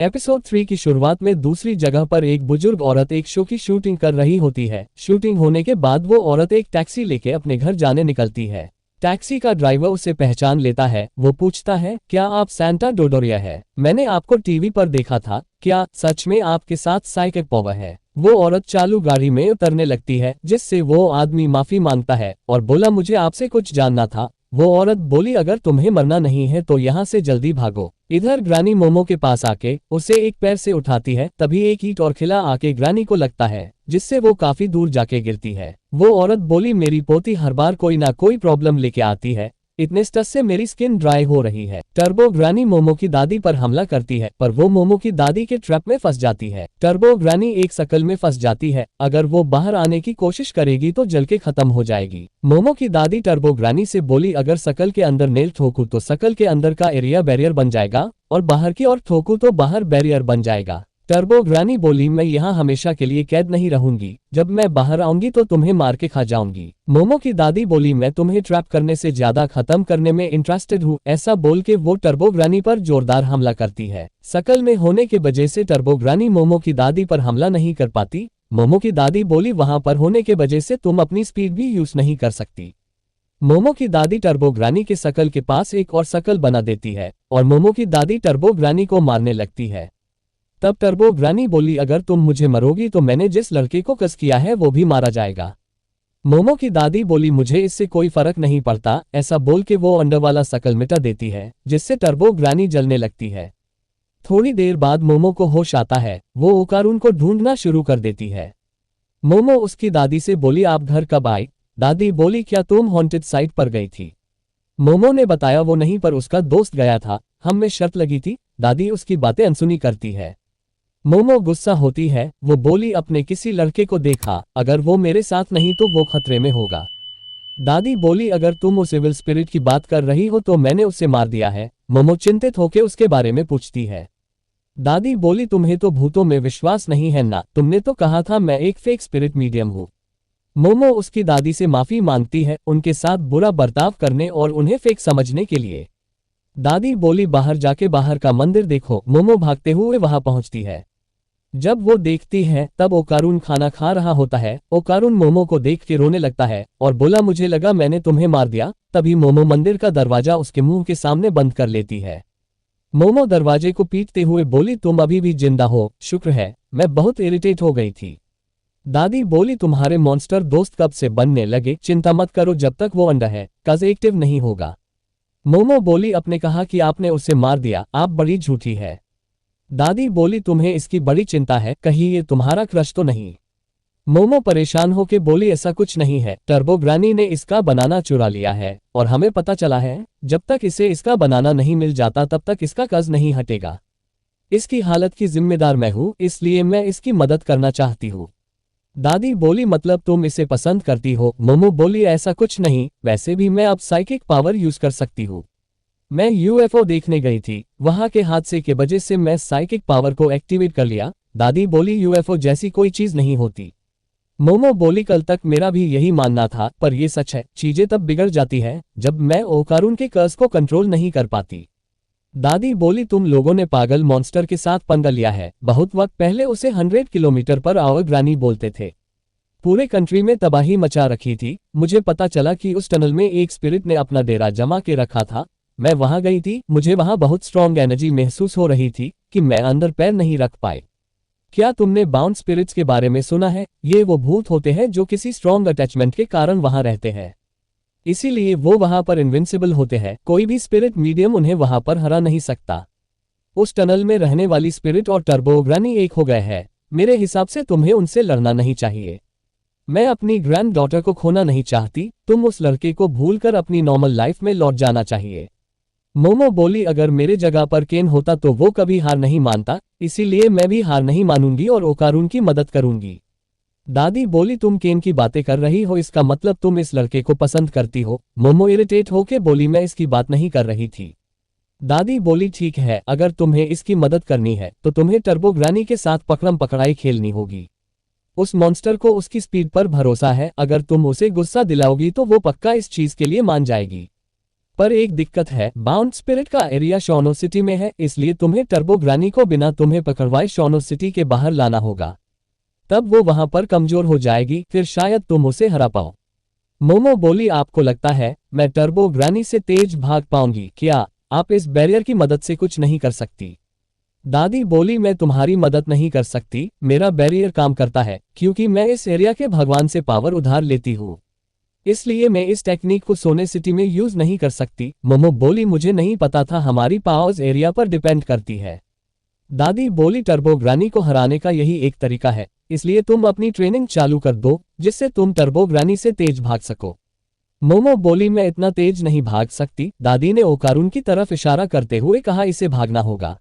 Episode 3 की शुरुआत में दूसरी जगह पर एक बुजुर्ग औरत एक शो की शूटिंग कर रही होती है। शूटिंग होने के बाद वो औरत एक टैक्सी लेके अपने घर जाने निकलती है। टैक्सी का ड्राइवर उसे पहचान लेता है। वो पूछता है, क्या आप सैंटा डोडोरिया है? मैंने आपको टीवी पर देखा था। क्या सच में आपके साथ साइकिक पावर है? वो औरत चालू गाड़ी में उतरने लगती है, जिससे वो आदमी माफी मांगता है और बोला, मुझे आपसे कुछ जानना था। वो औरत बोली, अगर तुम्हें मरना नहीं है तो यहाँ से जल्दी भागो। इधर ग्रानी मोमो के पास आके उसे एक पैर से उठाती है, तभी एक ईंट और खिला आके ग्रानी को लगता है, जिससे वो काफी दूर जाके गिरती है। वो औरत बोली, मेरी पोती हर बार कोई ना कोई प्रॉब्लम लेके आती है, इतने स्ट्रेस से मेरी स्किन ड्राई हो रही है। टर्बो ग्रानी मोमो की दादी पर हमला करती है, पर वो मोमो की दादी के ट्रैप में फंस जाती है। टर्बो ग्रानी एक शकल में फंस जाती है, अगर वो बाहर आने की कोशिश करेगी तो जल के खत्म हो जाएगी। मोमो की दादी टर्बो ग्रानी से बोली, अगर शकल के अंदर नेल ठोकू तो शकल के अंदर का एरिया बैरियर बन जाएगा और बाहर की ओर ठोकू तो बाहर बैरियर बन जाएगा। टर्बो ग्रानी बोली, मैं यहाँ हमेशा के लिए कैद नहीं रहूंगी, जब मैं बाहर आऊंगी तो तुम्हें मार के खा जाऊंगी। मोमो की दादी बोली, मैं तुम्हें ट्रैप करने से ज्यादा खत्म करने में इंटरेस्टेड हूँ। ऐसा बोल के वो टर्बो ग्रानी पर जोरदार हमला करती है। शकल में होने के वजह से टर्बो ग्रानी मोमो की दादी पर हमला नहीं कर पाती। मोमो की दादी बोली, वहां पर होने के वजह से तुम अपनी स्पीड भी यूज नहीं कर सकती। मोमो की दादी टर्बो ग्रानी के शकल के पास एक और शकल बना देती है और मोमो की दादी टर्बो ग्रानी को मारने लगती है। तब टर्बो ग्रानी बोली, अगर तुम मुझे मरोगी तो मैंने जिस लड़के को कस किया है वो भी मारा जाएगा। मोमो की दादी बोली, मुझे इससे कोई फर्क नहीं पड़ता। ऐसा बोल के वो अंदर वाला शकल मिटा देती है, जिससे टर्बो ग्रानी जलने लगती है। थोड़ी देर बाद मोमो को होश आता है। वो ओकारून को ढूंढना शुरू कर देती है। मोमो उसकी दादी से बोली, आप घर कब आई? दादी बोली, क्या तुम हॉन्टेड साइट पर गई थी? मोमो ने बताया, वो नहीं पर उसका दोस्त गया था, हम में शर्त लगी थी। दादी उसकी बातें अनसुनी करती है। मोमो गुस्सा होती है। वो बोली, अपने किसी लड़के को देखा, अगर वो मेरे साथ नहीं तो वो खतरे में होगा। दादी बोली, अगर तुम उस इविल स्पिरिट की बात कर रही हो तो मैंने उसे मार दिया है। मोमो चिंतित होकर उसके बारे में पूछती है। दादी बोली, तुम्हें तो भूतों में विश्वास नहीं है ना? तुमने तो कहा था मैं एक फेक स्पिरिट मीडियम हूँ। मोमो उसकी दादी से माफी मांगती है, उनके साथ बुरा बर्ताव करने और उन्हें फेक समझने के लिए। दादी बोली, बाहर जाके बाहर का मंदिर देखो। मोमो भागते हुए वहां पहुंचती है। जब वो देखती है तब ओकारून खाना खा रहा होता है। ओकारून मोमो को देख के रोने लगता है और बोला, मुझे लगा मैंने तुम्हें मार दिया। तभी मोमो मंदिर का दरवाजा उसके मुंह के सामने बंद कर लेती है। मोमो दरवाजे को पीटते हुए बोली, तुम अभी भी जिंदा हो, शुक्र है, मैं बहुत इरिटेट हो गई थी। दादी बोली, तुम्हारे मॉन्स्टर दोस्त कब से बनने लगे? चिंता मत करो, जब तक वो अंडा है कज एक्टिव नहीं होगा। मोमो बोली, आपने कहा कि आपने उसे मार दिया, आप बड़ी झूठी है। दादी बोली, तुम्हें इसकी बड़ी चिंता है, कहीं ये तुम्हारा क्रश तो नहीं? मोमो परेशान होके बोली, ऐसा कुछ नहीं है, टर्बो ग्रानी ने इसका बनाना चुरा लिया है और हमें पता चला है, जब तक इसे इसका बनाना नहीं मिल जाता तब तक इसका कज नहीं हटेगा। इसकी हालत की जिम्मेदार मैं हूँ, इसलिए मैं इसकी मदद करना चाहती हूँ। दादी बोली, मतलब तुम इसे पसंद करती हो? मोमो बोली, ऐसा कुछ नहीं, वैसे भी मैं अब साइकिक पावर यूज कर सकती हूँ। मैं यूएफओ देखने गई थी, वहां के हादसे के वजह से मैं साइकिक पावर को एक्टिवेट कर लिया। दादी बोली, यूएफओ जैसी कोई चीज नहीं होती। मोमो बोली, कल तक मेरा भी यही मानना था, पर ये सच है, चीजें तब बिगड़ जाती है जब मैं ओकारून के कर्ज को कंट्रोल नहीं कर पाती। दादी बोली, तुम लोगों ने पागल मॉन्स्टर के साथ पंगा लिया है। बहुत वक्त पहले उसे 100 किलोमीटर पर आवर ग्रानी बोलते थे। पूरे कंट्री में तबाही मचा रखी थी। मुझे पता चला कि उस टनल में एक स्पिरिट ने अपना डेरा जमा के रखा था। मैं वहां गई थी, मुझे वहां बहुत स्ट्रॉन्ग एनर्जी महसूस हो रही थी कि मैं अंदर पैर नहीं रख पाए। क्या तुमने बाउंड स्पिरिट्स के बारे में सुना है? ये वो भूत होते हैं जो किसी स्ट्रॉन्ग अटैचमेंट के कारण वहां रहते हैं, इसीलिए वो वहां पर इनविंसिबल होते हैं। कोई भी स्पिरिट मीडियम उन्हें वहां पर हरा नहीं सकता। उस टनल में रहने वाली स्पिरिट और टर्बो ग्रानी एक हो गए हैं। मेरे हिसाब से तुम्हें उनसे लड़ना नहीं चाहिए। मैं अपनी ग्रैंड डॉटर को खोना नहीं चाहती। तुम उस लड़के को भूलकर अपनी नॉर्मल लाइफ में लौट जाना चाहिए। मोमो बोली, अगर मेरे जगह पर केन होता तो वो कभी हार नहीं मानता, इसीलिए मैं भी हार नहीं मानूंगी और ओकारून की मदद करूंगी। दादी बोली, तुम केन की बातें कर रही हो, इसका मतलब तुम इस लड़के को पसंद करती हो? मोमो इरिटेट होके बोली, मैं इसकी बात नहीं कर रही थी। दादी बोली, ठीक है, अगर तुम्हें इसकी मदद करनी है तो तुम्हें टर्बो ग्रानी के साथ पकड़म पकड़ाई खेलनी होगी। उस मॉन्स्टर को उसकी स्पीड पर भरोसा है, अगर तुम उसे गुस्सा दिलाओगी तो वो पक्का इस चीज के लिए मान जाएगी। पर एक दिक्कत है, बाउंड स्पिरिट का एरिया शॉनो सिटी में है, इसलिए तुम्हें टर्बो ग्रानी को बिना तुम्हें पकड़वाए शॉनो सिटी के बाहर लाना होगा। तब वो वहां पर कमजोर हो जाएगी, फिर शायद तुम उसे हरा पाओ। मोमो बोली, आपको लगता है मैं टर्बो ग्रानी से तेज भाग पाऊंगी क्या? आप इस बैरियर की मदद से कुछ नहीं कर सकती। दादी बोली, मैं तुम्हारी मदद नहीं कर सकती, मेरा बैरियर काम करता है क्योंकि मैं इस एरिया के भगवान से पावर उधार लेती हूँ, इसलिए मैं इस टेक्निक को सोने सिटी में यूज नहीं कर सकती। मोमो बोली, मुझे नहीं पता था हमारी पावर्स एरिया पर डिपेंड करती है। दादी बोली, टर्बो ग्रानी को हराने का यही एक तरीका है, इसलिए तुम अपनी ट्रेनिंग चालू कर दो जिससे तुम टर्बो ग्रानी से तेज भाग सको। मोमो बोली, मैं इतना तेज नहीं भाग सकती। दादी ने ओकारून की तरफ इशारा करते हुए कहा, इसे भागना होगा।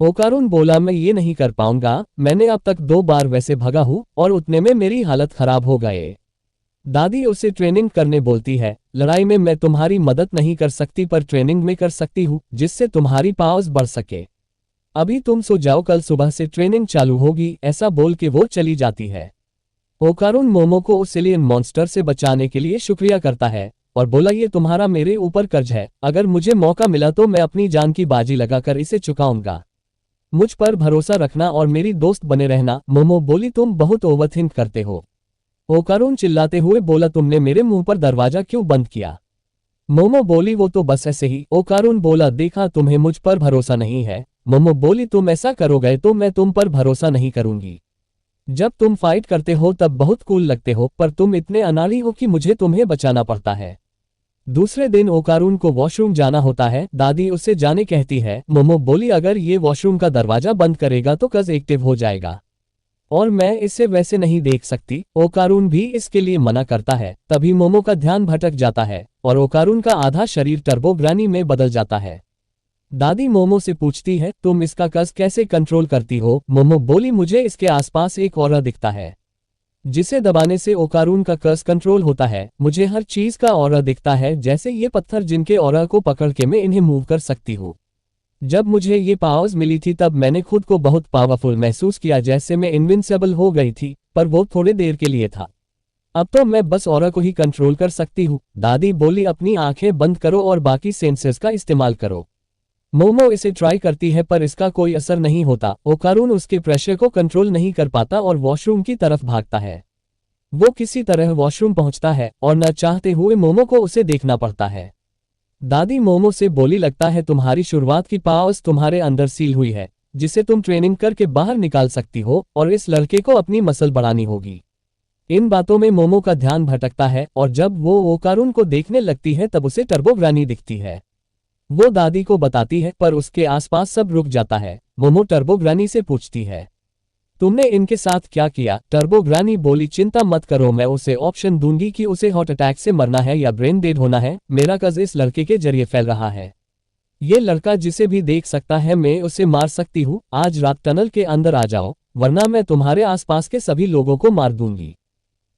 ओकारून बोला, मैं ये नहीं कर पाऊंगा, मैंने अब तक 2 बार वैसे भागा हूं और उतने में मेरी हालत खराब हो गए। दादी उसे ट्रेनिंग करने बोलती है, लड़ाई में मैं तुम्हारी मदद नहीं कर सकती पर ट्रेनिंग में कर सकती हूँ जिससे तुम्हारी पावर्स बढ़ सके। अभी तुम सो जाओ, कल सुबह से ट्रेनिंग चालू होगी। ऐसा बोल के वो चली जाती है। ओकारून मोमो को उस एलियन मॉन्स्टर से बचाने के लिए शुक्रिया करता है और बोला, ये तुम्हारा मेरे ऊपर कर्ज है, अगर मुझे मौका मिला तो मैं अपनी जान की बाजी लगाकर इसे चुकाऊंगा। मुझ पर भरोसा रखना और मेरी दोस्त बने रहना। मोमो बोली, तुम बहुत ओवरथिंक करते हो। ओकारून चिल्लाते हुए बोला, तुमने मेरे मुंह पर दरवाजा क्यों बंद किया? मोमो बोली, वो तो बस ऐसे ही। ओकारून बोला, देखा तुम्हें मुझ पर भरोसा नहीं है। मोमो बोली, तुम ऐसा करोगे तो मैं तुम पर भरोसा नहीं करूंगी। जब तुम फाइट करते हो तब बहुत कूल लगते हो, पर तुम इतने अनाड़ी हो कि मुझे तुम्हें बचाना पड़ता है। दूसरे दिन ओकारून को वॉशरूम जाना होता है। दादी उससे जाने कहती है। मोमो बोली, अगर ये वॉशरूम का दरवाजा बंद करेगा तो कज एक्टिव हो जाएगा और मैं इसे वैसे नहीं देख सकती। ओकारून भी इसके लिए मना करता है। तभी मोमो का ध्यान भटक जाता है और ओकारून का आधा शरीर टर्बो ग्रानी में बदल जाता है। दादी मोमो से पूछती है, तुम इसका कस कैसे कंट्रोल करती हो? मोमो बोली, मुझे इसके आसपास एक ऑरा दिखता है जिसे दबाने से ओकारून का कस कंट्रोल होता है। मुझे हर चीज का ऑरा दिखता है, जैसे ये पत्थर जिनके ऑरा को पकड़ के मैं इन्हें मूव कर सकती हूँ। जब मुझे ये पावर्स मिली थी तब मैंने खुद को बहुत पावरफुल महसूस किया, जैसे मैं इनविंसिबल हो गई थी, पर वो थोड़े देर के लिए था। अब तो मैं बस ऑरा को ही कंट्रोल कर सकती हूँ। दादी बोली, अपनी आंखें बंद करो और बाकी सेंसेस का इस्तेमाल करो। मोमो इसे ट्राई करती है पर इसका कोई असर नहीं होता। ओकारून उसके प्रेशर को कंट्रोल नहीं कर पाता और वॉशरूम की तरफ भागता है। वो किसी तरह वॉशरूम पहुंचता है और न चाहते हुए मोमो को उसे देखना पड़ता है। दादी मोमो से बोली, लगता है तुम्हारी शुरुआत की पावर्स तुम्हारे अंदर सील हुई है, जिसे तुम ट्रेनिंग करके बाहर निकाल सकती हो और इस लड़के को अपनी मसल बढ़ानी होगी। इन बातों में मोमो का ध्यान भटकता है और जब वो ओकारून को देखने लगती है तब उसे टर्बो ग्रानी दिखती है। वो दादी को बताती है पर उसके आसपास सब रुक जाता है। मोमो टर्बो ग्रानी से पूछती है, तुमने इनके साथ क्या किया? टर्बो ग्रानी बोली, चिंता मत करो, मैं उसे ऑप्शन दूंगी कि उसे हार्ट अटैक से मरना है या ब्रेन डेड होना है। मेरा कज इस लड़के के जरिए फैल रहा है। ये लड़का जिसे भी देख सकता है मैं उसे मार सकती हूँ। आज रात टनल के अंदर आ जाओ, वरना मैं तुम्हारे आसपास के सभी लोगों को मार दूंगी।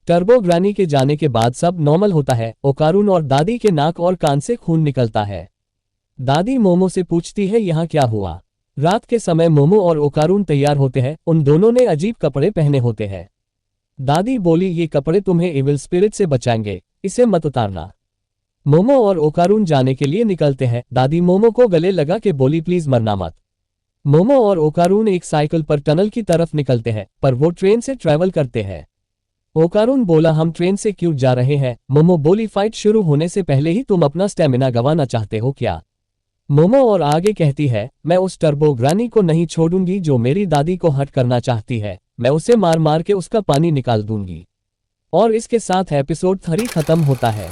टर्बो ग्रानी के जाने के बाद सब नॉर्मल होता है। ओकारून और दादी के नाक और कान से खून निकलता है। दादी मोमो से पूछती है, यहाँ क्या हुआ? रात के समय मोमो और ओकारून तैयार होते हैं। उन दोनों ने अजीब कपड़े पहने होते हैं। दादी बोली, ये कपड़े तुम्हें इविल स्पिरिट से बचाएंगे, इसे मत उतारना। मोमो और ओकारून जाने के लिए निकलते हैं। दादी मोमो को गले लगा के बोली, प्लीज मरना मत। मोमो और ओकारून एक साइकिल पर टनल की तरफ निकलते हैं, पर वो ट्रेन से ट्रैवल करते हैं। ओकारून बोला, हम ट्रेन से क्यों जा रहे हैं? मोमो बोली, फाइट शुरू होने से पहले ही तुम अपना स्टेमिना गंवाना चाहते हो क्या? मोमो और आगे कहती है, मैं उस टर्बो ग्रानी को नहीं छोड़ूंगी जो मेरी दादी को हर्ट करना चाहती है। मैं उसे मार मार के उसका पानी निकाल दूंगी। और इसके साथ एपिसोड 3 खत्म होता है।